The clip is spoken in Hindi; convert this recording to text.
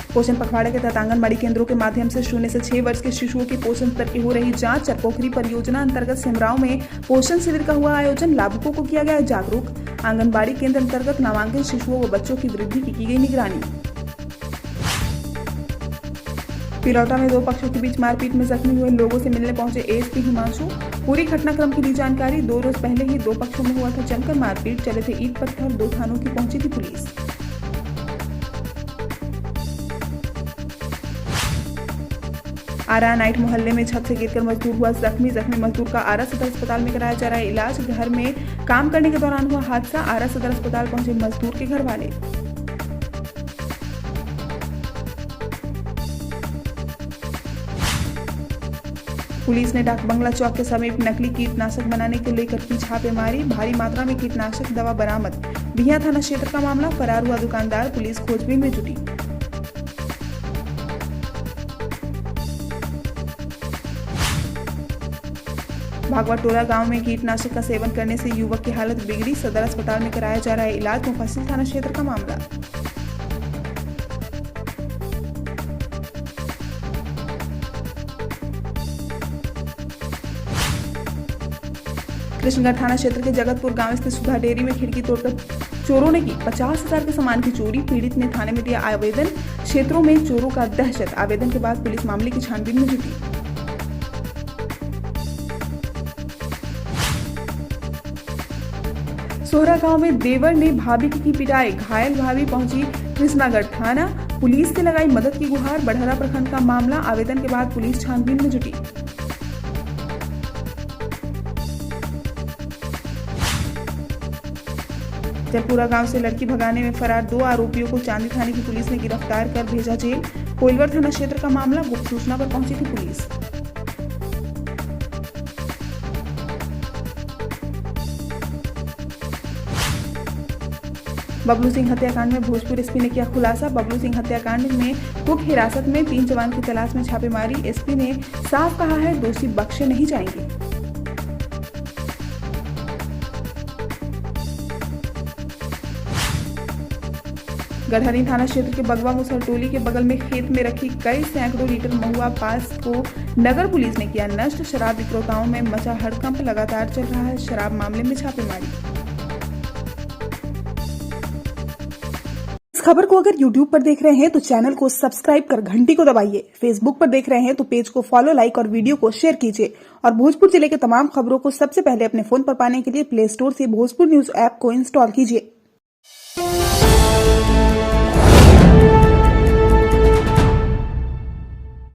पोषण पखवाड़े के तहत आंगनबाड़ी केंद्रों के माध्यम से 0 से 6 वर्ष के शिशुओं की पोषण स्तर की हो रही जांच। चरपोखरी परियोजना अंतर्गत सिमराव में पोषण शिविर का हुआ आयोजन, लाभुकों को किया गया जागरूक। आंगनबाड़ी केंद्र अंतर्गत नामांकित शिशुओं व बच्चों की वृद्धि की गई निगरानी। पिलौटा में 2 पक्षों के बीच मारपीट में जख्मी हुए लोगों से मिलने पहुंचे एएसपी हिमांशु। पूरी घटनाक्रम की दी जानकारी। 2 रोज पहले ही 2 पक्षों में हुआ था जमकर मारपीट, चले थे ईंट पत्थर, 2 थानों की पहुंची थी पुलिस। आरा नाइट मोहल्ले में छत से गिरकर मजदूर हुआ जख्मी मजदूर का आरा सदर अस्पताल में कराया जा रहा है इलाज। घर में काम करने के दौरान हुआ हादसा। आरा सदर अस्पताल पहुंचे मजदूर के घर वाले। पुलिस ने डाक बंगला चौक के समीप नकली कीटनाशक बनाने को लेकर की छापेमारी। भारी मात्रा में कीटनाशक दवा बरामद। बिहिया थाना क्षेत्र का मामला। फरार हुआ दुकानदार। पुलिस खोजबीन में जुटी। भागवा टोला गांव में कीटनाशक का सेवन करने से युवक की हालत बिगड़ी। सदर अस्पताल में कराया जा रहा है इलाज। मुफस्सिल थाना क्षेत्र का मामला। कृष्णगढ़ थाना क्षेत्र के जगतपुर गांव स्थित सुधा डेयरी में खिड़की तोड़कर चोरों ने की 50,000 के सामान की चोरी। पीड़ित ने थाने में दिया आवेदन। क्षेत्रों में चोरों का दहशत। आवेदन के बाद पुलिस मामले की छानबीन में जुटी। सोहरा गांव में देवर ने भाभी की पिटाई। घायल भाभी पहुंची कृष्णागढ़ थाना। पुलिस से लगाई मदद की गुहार। बढ़हरा प्रखंड का मामला। आवेदन के बाद पुलिस छानबीन में जुटी। जलपुरा गांव से लड़की भगाने में फरार 2 आरोपियों को चांदी थाने की पुलिस ने गिरफ्तार कर भेजा जेल। कोइलवर थाना क्षेत्र का मामला। गुप्त सूचना पर पहुंची थी पुलिस। बबलू सिंह हत्याकांड में भोजपुर एसपी ने किया खुलासा। बबलू सिंह हत्याकांड में कुक हिरासत में 3 जवान की तलाश में छापेमारी। एसपी ने साफ कहा है दोषी बख्शे नहीं जाएंगे। गढ़हरी थाना क्षेत्र के बगवा मुसहर टोली के बगल में खेत में रखी कई सैकड़ों लीटर महुआ पास को नगर पुलिस ने किया नष्ट। शराब विक्रेताओं में मचा हड़कंप। लगातार चल रहा है शराब मामले में छापेमारी। इस खबर को अगर YouTube पर देख रहे हैं तो चैनल को सब्सक्राइब कर घंटी को दबाइए। फेसबुक पर देख रहे हैं तो पेज को फॉलो, लाइक और वीडियो को शेयर कीजिए। और भोजपुर जिले के तमाम खबरों को सबसे पहले अपने फोन पर पाने के लिए प्ले स्टोर से भोजपुर न्यूज ऐप को इंस्टॉल कीजिए।